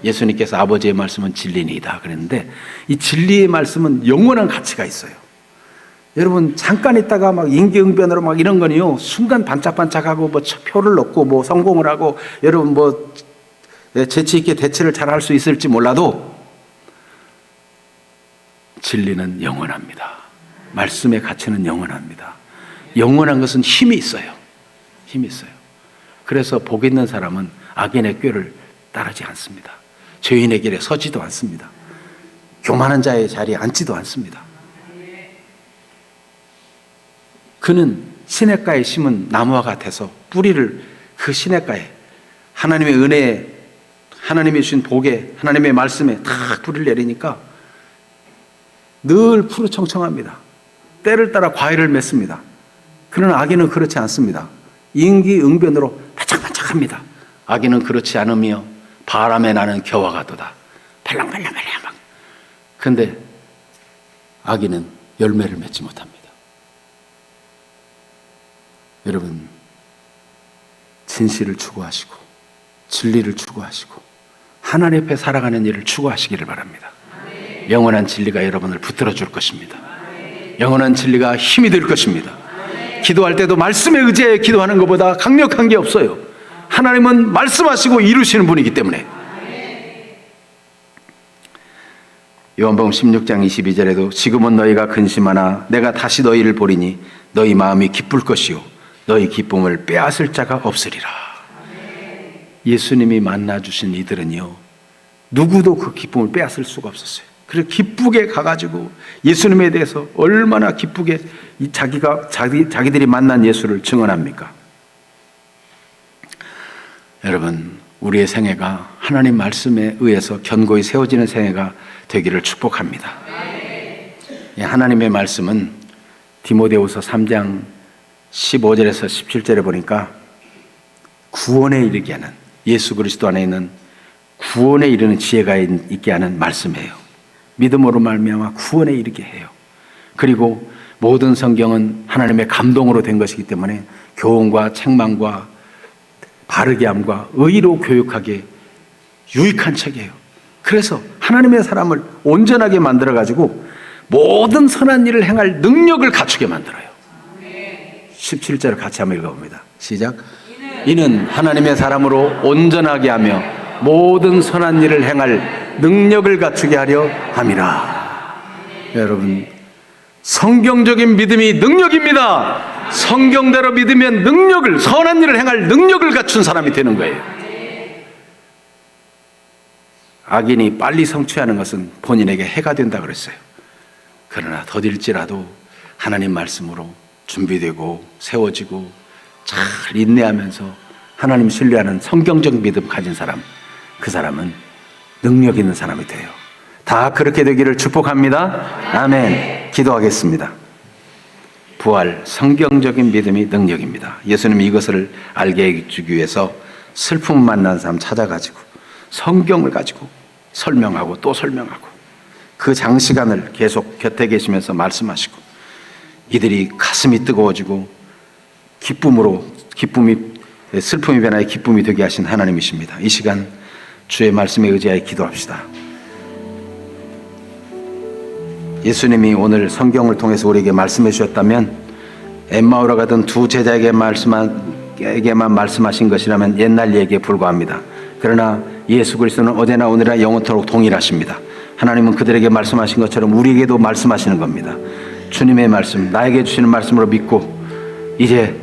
예수님께서 아버지의 말씀은 진리니이다 그랬는데 이 진리의 말씀은 영원한 가치가 있어요. 여러분, 잠깐 있다가 막 임기응변으로 막 이런 거는요 순간 반짝반짝하고 뭐 표를 넣고 뭐 성공을 하고 여러분 뭐 재치 있게 대처를 잘 할 수 있을지 몰라도 진리는 영원합니다. 말씀의 가치는 영원합니다. 영원한 것은 힘이 있어요. 힘이 있어요. 그래서 복 있는 사람은 악인의 꾀를 따르지 않습니다. 죄인의 길에 서지도 않습니다. 교만한 자의 자리에 앉지도 않습니다. 그는 시냇가에 심은 나무와 같아서 뿌리를 그 시냇가에 하나님의 은혜에, 하나님이 주신 복에, 하나님의 말씀에 다 뿌리를 내리니까 늘 푸르청청합니다. 때를 따라 과일을 맺습니다. 그러나 악인은 그렇지 않습니다. 임기응변으로 반짝반짝합니다. 악인은 그렇지 않으며 바람에 나는 겨와 같도다. 발랑발랑발랑. 그런데 악인은 열매를 맺지 못합니다. 여러분, 진실을 추구하시고 진리를 추구하시고 하나님 앞에 살아가는 일을 추구하시기를 바랍니다. 영원한 진리가 여러분을 붙들어 줄 것입니다. 영원한 진리가 힘이 될 것입니다. 기도할 때도 말씀에 의지해 기도하는 것보다 강력한 게 없어요. 하나님은 말씀하시고 이루시는 분이기 때문에. 요한복음 16장 22절에도 지금은 너희가 근심하나 내가 다시 너희를 보리니 너희 마음이 기쁠 것이요 너희 기쁨을 빼앗을 자가 없으리라. 예수님이 만나주신 이들은요, 누구도 그 기쁨을 빼앗을 수가 없었어요. 그래서 기쁘게 가가지고 예수님에 대해서 얼마나 기쁘게 자기들이 만난 예수를 증언합니까? 여러분, 우리의 생애가 하나님 말씀에 의해서 견고히 세워지는 생애가 되기를 축복합니다. 하나님의 말씀은 디모데후서 3장 15절에서 17절에 보니까 구원에 이르게 하는, 예수 그리스도 안에 있는 구원에 이르는 지혜가 있게 하는 말씀이에요. 믿음으로 말미암아 구원에 이르게 해요. 그리고 모든 성경은 하나님의 감동으로 된 것이기 때문에 교훈과 책망과 바르게 함과 의로 교육하기에 유익한 책이에요. 그래서 하나님의 사람을 온전하게 만들어가지고 모든 선한 일을 행할 능력을 갖추게 만들어요. 17절을 같이 한번 읽어봅니다. 시작. 이는 하나님의 사람으로 온전하게 하며 모든 선한 일을 행할 능력을 갖추게 하려 함이라. 여러분, 성경적인 믿음이 능력입니다. 성경대로 믿으면 능력을, 선한 일을 행할 능력을 갖춘 사람이 되는 거예요. 악인이 빨리 성취하는 것은 본인에게 해가 된다 그랬어요. 그러나 더딜지라도 하나님 말씀으로 준비되고 세워지고 잘 인내하면서 하나님 신뢰하는 성경적 믿음 가진 사람, 그 사람은 능력 있는 사람이 돼요. 다 그렇게 되기를 축복합니다. 아멘. 기도하겠습니다. 부활, 성경적인 믿음이 능력입니다. 예수님이 이것을 알게 해주기 위해서 슬픔 만난 사람 찾아가지고 성경을 가지고 설명하고 또 설명하고 그 장시간을 계속 곁에 계시면서 말씀하시고 이들이 가슴이 뜨거워지고 슬픔이 변하여 기쁨이 되게 하신 하나님이십니다. 이 시간 주의 말씀에 의지하여 기도합시다. 예수님이 오늘 성경을 통해서 우리에게 말씀해 주셨다면 엠마오로 가던 두 제자에게만 말씀하신 것이라면 옛날 얘기에 불과합니다. 그러나 예수 그리스도는 어제나 오늘이나 영원토록 동일하십니다. 하나님은 그들에게 말씀하신 것처럼 우리에게도 말씀하시는 겁니다. 주님의 말씀, 나에게 주시는 말씀으로 믿고 이제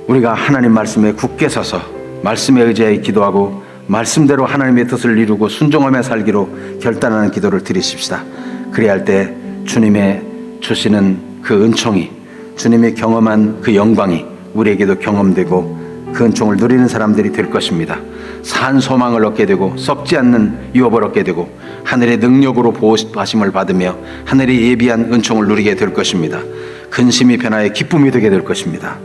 우리가 하나님 말씀에 굳게 서서 말씀에 의지하여 기도하고 말씀대로 하나님의 뜻을 이루고 순종하며 살기로 결단하는 기도를 드리십시다. 그래야 할 때 주님의 주시는 그 은총이, 주님이 경험한 그 영광이 우리에게도 경험되고 그 은총을 누리는 사람들이 될 것입니다. 산 소망을 얻게 되고 썩지 않는 유업을 얻게 되고 하늘의 능력으로 보호하심을 받으며 하늘이 예비한 은총을 누리게 될 것입니다. 근심이 변하여 기쁨이 되게 될 것입니다.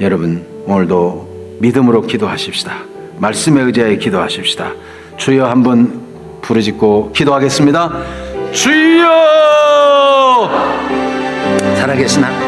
여러분, 오늘도 믿음으로 기도하십시다. 말씀에 의지하여 기도하십시다. 주여 한번 부르짖고 기도하겠습니다. 주여! 살아계시나?